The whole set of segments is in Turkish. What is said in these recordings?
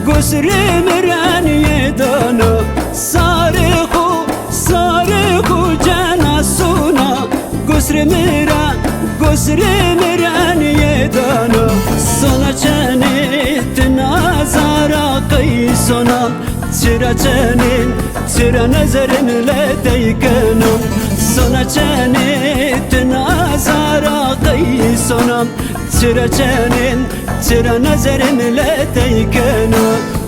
Gusrimirän yedana Sarıku cenasuna Gusrimirän yedana Sana çenit nazara kıysona Çıra çenin çıra nezerimle deykenam Sana çenit nazara kıysona Çıra çenin çıra nezerimle deykenam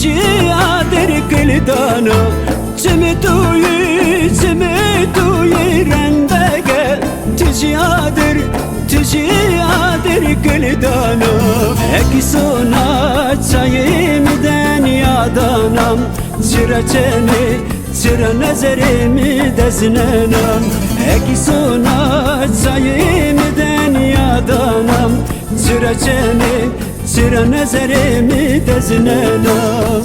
Ticiadir kildana Cimituyi rendege Ticiadir kildana Ekisona çayimden yadanam Çıra çeni çıra nezerimi dezinenam Ekisona çayimden yadanam Çıra çeni çıra nezerimi dezinenam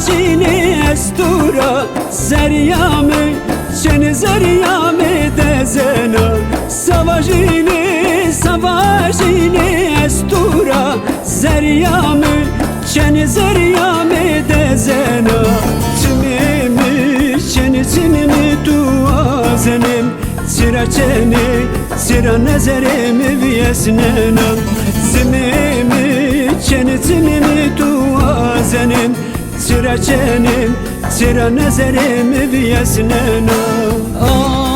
Savajini estura Zeryami çeni zeryami dezena Savajini estura Zeryami çeni zeryami dezena Çimimi duazenim Çıra çeni çıra nezerimi viyesnenam Çimimi duazenim Çıra çenim çıra nezerimi viyesnenam